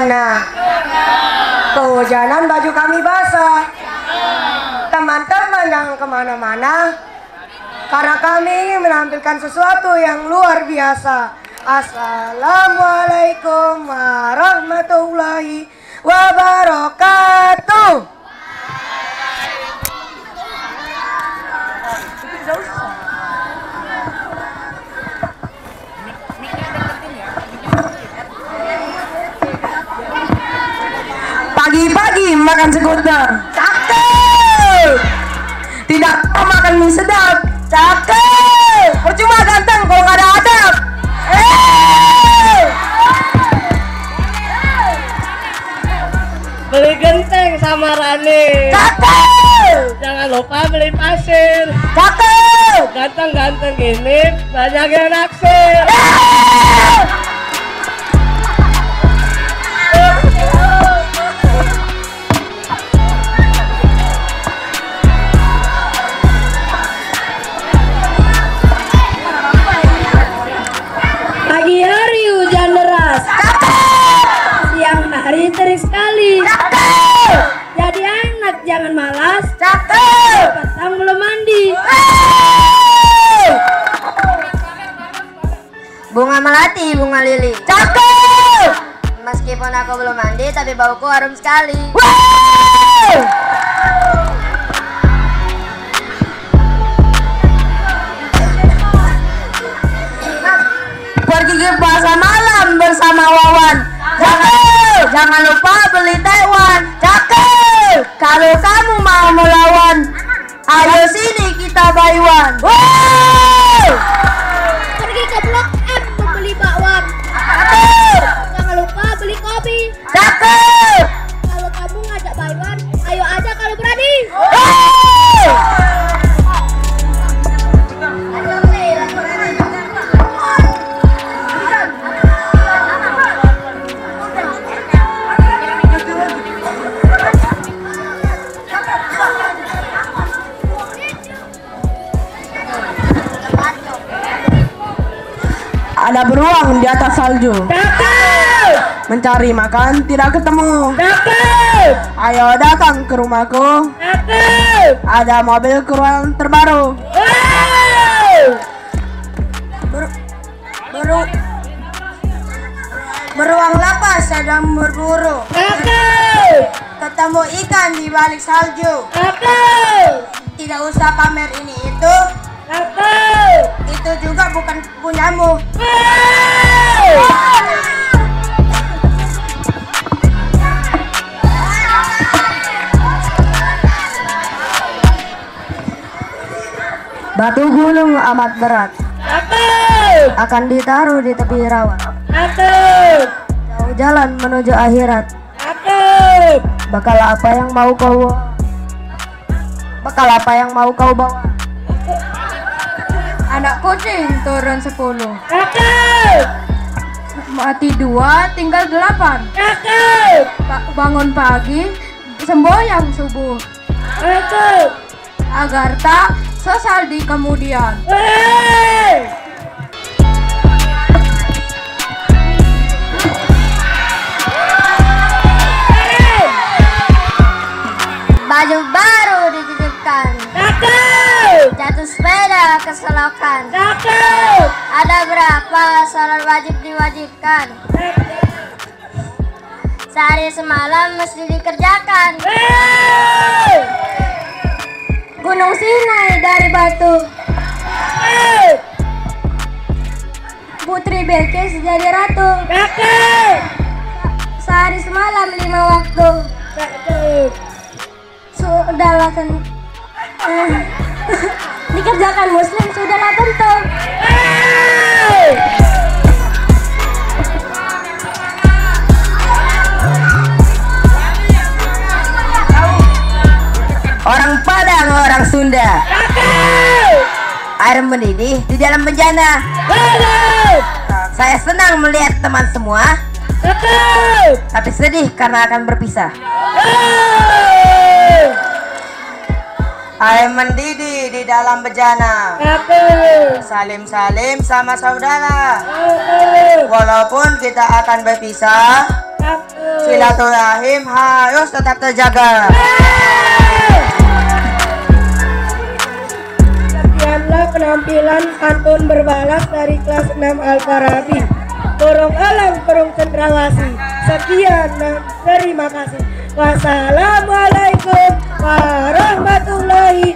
kemana? Kehujanan baju kami basah. Teman-teman jangan kemana-mana, karena kami ingin menampilkan sesuatu yang luar biasa. Assalamualaikum warahmatullahi wabarakatuh. Pagi-pagi makan sekunder, cakep. Tidak mau makan mie sedap, cakep. Percuma ganteng kalau nggak ada adab. Beli genteng sama Rani, Cakep. jangan lupa beli pasir. Cakep. Ganteng-ganteng gini banyak yang naksir. Pagi hari hujan deras, siang hari terik sekali. Jadi anak jangan malas, petang belum mandi. Bunga melati, bunga lili, cakep. Meskipun aku belum mandi, tapi bauku harum sekali. Pergi ke pasar malam bersama Wawan. Cakep. Jangan lupa beli Taiwan. Cakep. Kalau kamu mau melawan, ayo sini kita buy one. Pergi ke Blok M membeli bakwan. Jangan lupa beli kopi. Cakep. Kalau kamu ngajak bakwan, ayo aja kalau berani. Ada beruang di atas salju. Mencari makan tidak ketemu. Ayo datang ke rumahku. Ada mobil kruan terbaru. Beruang lapas sedang berburu. Ketemu ikan di balik salju. Tidak usah pamer ini itu. Itu juga bukan punyamu. Batu gunung amat berat, akan ditaruh di tepi rawa. Jauh jalan menuju akhirat. Bakal apa yang mau kau bawa? Anak kucing turun 10. Mati 2, tinggal 8. Bangun pagi, semboyang subuh. Agar tak sesal di kemudian. Baju baru dititipkan. Jatuh sepeda ke selokan. Ada berapa salat wajib diwajibkan? Sehari semalam mesti dikerjakan. Gunung Sinai dari batu. Putri Bilqis jadi ratu. Sehari semalam 5 waktu. Sudahlah dikerjakan muslim, sudahlah tentu. Orang Padang, orang Sunda. Air mendidih di dalam bejana. Saya senang melihat teman semua, tapi sedih karena akan berpisah. Air mendidih di dalam bejana. Salim-salim sama saudara. Walaupun kita akan berpisah, Silaturahim harus tetap terjaga. Sekianlah penampilan pantun berbalas dari kelas 6 Al-Farabi. Burung elang, burung cendrawasih. Sekian dan terima kasih. Wassalamualaikum warahmatullahi